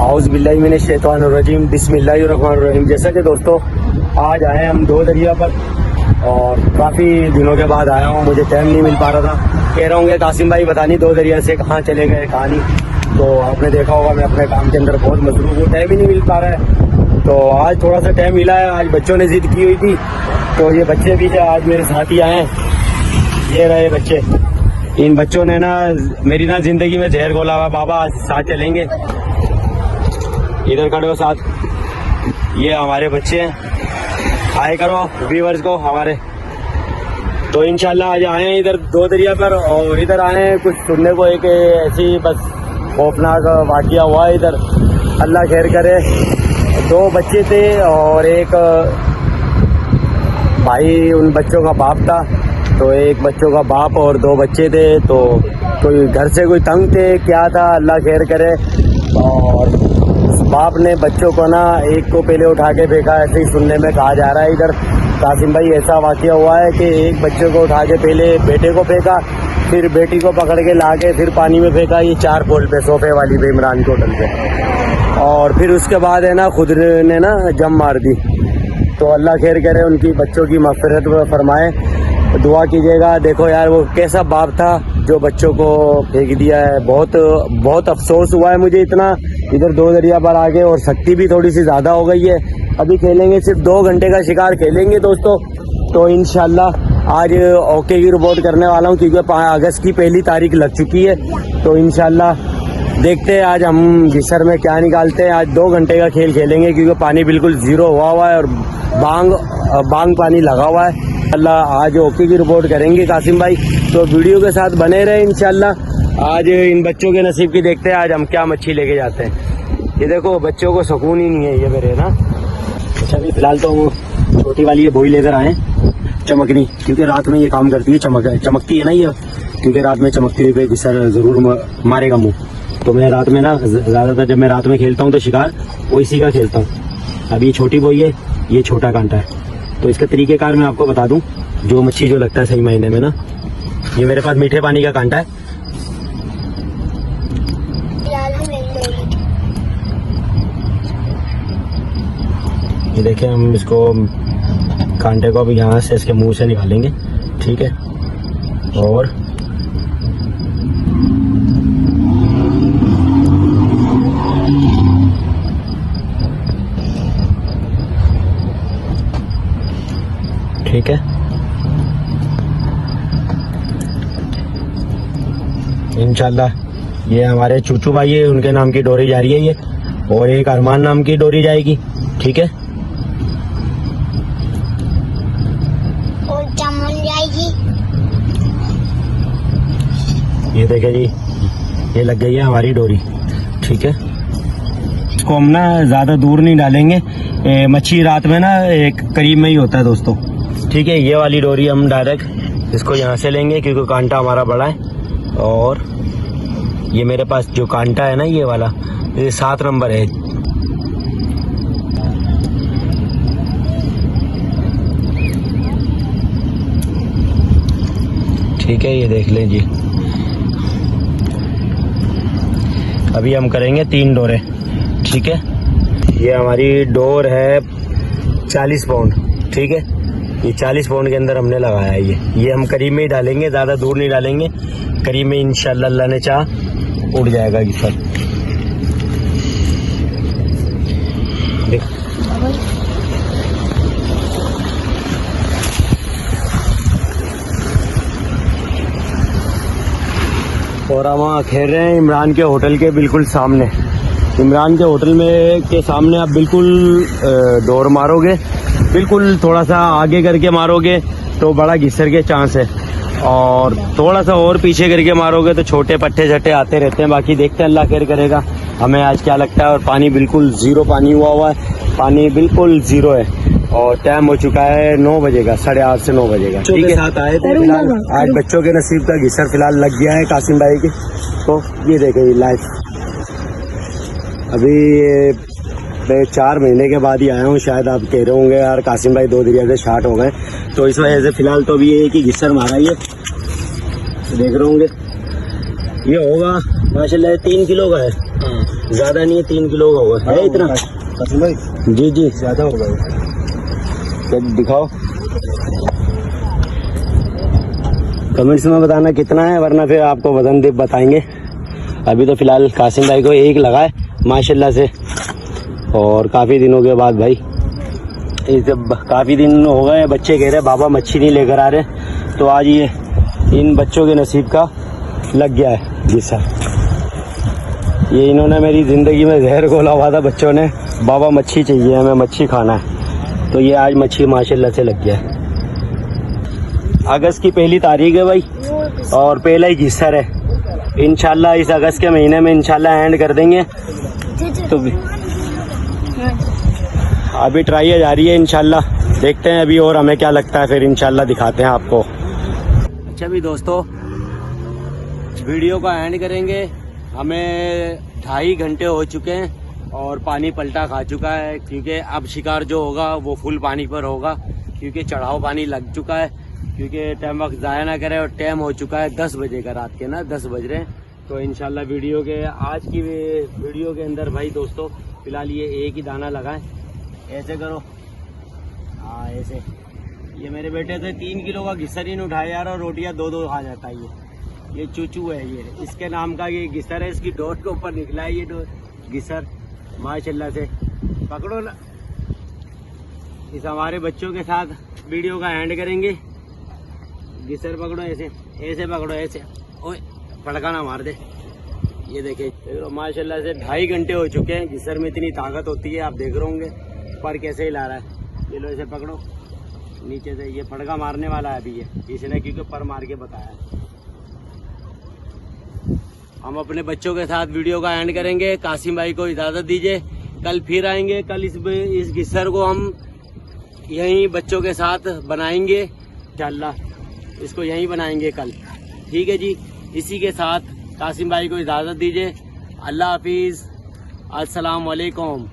औज़ु बिल्लाहि मिनश शैतानिर रजीम बिस्मिल्लाहिर रहमानिर रहीम। जैसा कि दोस्तों आज आए हम दो दरिया पर और काफ़ी दिनों के बाद आया हूँ, मुझे टाइम नहीं मिल पा रहा था। कह रहा हूँ कासिम भाई पता नहीं दो दरिया से कहाँ चले गए कहाँ नहीं। तो आपने देखा होगा मैं अपने काम के अंदर बहुत मसरूफ हूँ, टाइम ही नहीं मिल पा रहा है। तो आज थोड़ा सा टाइम मिला है, आज बच्चों ने जिद की हुई थी तो ये बच्चे भी आज मेरे साथ ही आए हैं। ये रहे बच्चे, इन बच्चों ने ना मेरी ना जिंदगी में जहर घोला हुआ। बाबा आज साथ चलेंगे, इधर खड़े हो साथ। ये हमारे बच्चे हैं, आए करो व्यूअर्स को हमारे। तो इंशाल्लाह आज आए हैं इधर दो दरिया पर और इधर आए हैं कुछ सुनने को एक ऐसी बस खौफनाक वाकया हुआ है इधर। अल्लाह खैर करे। दो बच्चे थे और एक भाई उन बच्चों का बाप था। तो एक बच्चों का बाप और दो बच्चे थे। तो कोई घर से कोई तंग थे क्या था, अल्लाह खैर करे। और बाप ने बच्चों को ना एक को पहले उठा के फेंका, ऐसे ही सुनने में कहा जा रहा है इधर। कासिम भाई ऐसा वाकया हुआ है कि एक बच्चे को उठा के पहले बेटे को फेंका, फिर बेटी को पकड़ के ला के फिर पानी में फेंका, ये 4 पोल पे सोफे वाली पे इमरान के होटल पे। और फिर उसके बाद है ना खुद ने ना जम मार दी। तो अल्लाह खैर करे, उनकी बच्चों की मग़फ़िरत फरमाए, दुआ कीजिएगा। देखो यार वो कैसा बाप था जो बच्चों को फेंक दिया है। बहुत अफसोस हुआ है मुझे इतना इधर दो दरिया पर आके, और सख्ती भी थोड़ी सी ज़्यादा हो गई है। अभी खेलेंगे, सिर्फ 2 घंटे का शिकार खेलेंगे दोस्तों। तो इंशाल्लाह आज ओके की रिपोर्ट करने वाला हूँ क्योंकि 5 अगस्त की पहली तारीख लग चुकी है। तो इंशाल्लाह देखते हैं आज हम घिसर में क्या निकालते हैं। आज 2 घंटे का खेल खेलेंगे क्योंकि पानी बिल्कुल ज़ीरो हुआ है और बांग पानी लगा हुआ है। अल्लाह आज ओके की रिपोर्ट करेंगे कासिम भाई, तो वीडियो के साथ बने रहे इंशाल्लाह। आज इन बच्चों के नसीब की देखते हैं आज हम क्या मच्छी लेके जाते हैं। ये देखो बच्चों को सुकून ही नहीं है ये मेरे ना। अच्छा अभी फिलहाल तो छोटी वाली ये बोई लेकर आए चमकनी, क्योंकि रात में ये काम करती है, चमकती है ना ये, क्योंकि रात में चमकती हुई पे घिसर जरूर मारेगा मुँह। तो मैं रात में ना ज़्यादातर जब मैं रात में खेलता हूँ तो शिकार वो इसी का खेलता हूँ। अभी छोटी बोई है, ये छोटा कांटा है। तो इसका तरीक़ेकार मैं आपको बता दूं, जो मच्छी जो लगता है सही महीने में ना, ये मेरे पास मीठे पानी का कांटा है। ये देखें, हम इसको कांटे को अभी यहाँ से इसके मुंह से निकालेंगे, ठीक है। और ठीक है, इंशाल्लाह ये हमारे चूचू भाई है, उनके नाम की डोरी जा रही है ये, और एक अरमान नाम की डोरी जाएगी, ठीक है। और चमन जाएगी। ये देखे जी, ये लग गई है हमारी डोरी, ठीक है। इसको हम ना ज़्यादा दूर नहीं डालेंगे, मच्छी रात में ना एक करीब में ही होता है दोस्तों, ठीक है। ये वाली डोरी हम डायरेक्ट इसको यहाँ से लेंगे क्योंकि कांटा हमारा बड़ा है। और ये मेरे पास जो कांटा है ना ये वाला, ये 7 नंबर है। ठीक है, ये देख लें जी। अभी हम करेंगे 3 डोरे, ठीक है। ये हमारी डोर है 40 पाउंड, ठीक है। ये 40 पाउंड के अंदर हमने लगाया है। ये हम करीब में ही डालेंगे, ज़्यादा दूर नहीं डालेंगे, करीब में इंशाल्लाह अल्लाह ने चाह उड़ जाएगा घिसर। देख और हम खेल रहे हैं इमरान के होटल के बिल्कुल सामने। इमरान के होटल में के सामने आप बिल्कुल डोर मारोगे, बिल्कुल थोड़ा सा आगे करके मारोगे तो बड़ा घिसर के चांस है, और थोड़ा सा और पीछे करके मारोगे तो छोटे पट्टे झट्टे आते रहते हैं। बाकी देखते हैं, अल्लाह खैर करेगा हमें आज क्या लगता है। और पानी बिल्कुल ज़ीरो पानी हुआ है, पानी बिल्कुल ज़ीरो है और टाइम हो चुका है 9 बजे का, 8:30 से 9 बजे का, ठीक है। साथ आए थे फिलहाल, आज बच्चों के नसीब का घिसर फिलहाल लग गया है कासिम भाई के। तो ये देखे लाइव, अभी मैं 4 महीने के बाद ही आया हूँ। शायद आप कह रहे होंगे यार कासिम भाई 2 दरिया से स्टार्ट हो गए, तो इस वजह से फिलहाल तो अभी ये कि घिसर मारा ही है, देख रहे होंगे। ये होगा माशाल्लाह 3 किलो का है, ज्यादा नहीं है, 3 किलो का होगा, है इतना? जी जी ज्यादा होगा, दिखाओ कमेंट्स में बताना कितना है, वरना फिर आपको वजन दे बताएंगे। अभी तो फिलहाल कासिम भाई को एक लगा है माशाल्लाह से, और काफ़ी दिनों के बाद भाई, काफ़ी दिन हो गए बच्चे कह रहे बाबा मच्छी नहीं लेकर आ रहे, तो आज ये इन बच्चों के नसीब का लग गया है जी सर। ये इन्होंने मेरी ज़िंदगी में जहर घोला हुआ था बच्चों ने, बाबा मच्छी चाहिए हमें, मच्छी खाना है, तो ये आज मच्छी माशाल्लाह से लग गया है। अगस्त की 1 तारीख है भाई, और पहला ही घिसर है, इंशाल्लाह इस अगस्त के महीने में इंशाल्लाह एंड कर देंगे। तो अभी ट्राई जा रही है, इंशाल्लाह देखते हैं अभी, और हमें क्या लगता है फिर इंशाल्लाह दिखाते हैं आपको। अच्छा भी दोस्तों, वीडियो का एंड करेंगे। हमें 2.5 घंटे हो चुके हैं और पानी पलटा खा चुका है, क्योंकि अब शिकार जो होगा वो फुल पानी पर होगा, क्योंकि चढ़ाव पानी लग चुका है, क्योंकि टाइम वक्त ज़ाया ना करें, और टाइम हो चुका है 10 बजे का, रात के ना 10 बज रहे हैं। तो इंशाल्लाह वीडियो के आज की वीडियो के अंदर भाई दोस्तों फिलहाल ये एक ही दाना लगाएं, ऐसे करो, हाँ ऐसे। ये मेरे बेटे से 3 किलो का घिसर ही नहीं उठाया यार, और रोटियां 2-2 खा जाता है ये चूचू है, ये इसके नाम का ये घिसर है, इसकी डोट के ऊपर निकला है ये घिसर माशाल्लाह से। पकड़ो ना, इस हमारे बच्चों के साथ वीडियो का एंड करेंगे। घिसर पकड़ो, ऐसे ऐसे पकड़ो, ऐसे, ओए फड़का ना मार दे। ये देखे माशाल्लाह से 2.5 घंटे हो चुके हैं, घिसर में इतनी ताकत होती है, आप देख रहे होंगे, पर कैसे हिला रहा है। ये लो ऐसे पकड़ो नीचे से, ये फड़का मारने वाला है अभी ये, इसने क्योंकि पर मार के बताया। हम अपने बच्चों के साथ वीडियो का एंड करेंगे, कासिम भाई को इजाज़त दीजिए, कल फिर आएंगे। कल इस घिसर को हम यहीं बच्चों के साथ बनाएंगे इंशाल्लाह, इसको यहीं बनाएंगे कल, ठीक है जी। इसी के साथ कासिम भाई को इजाज़त दीजिए, अल्लाह हाफिज़, अस्सलाम वालेकुम।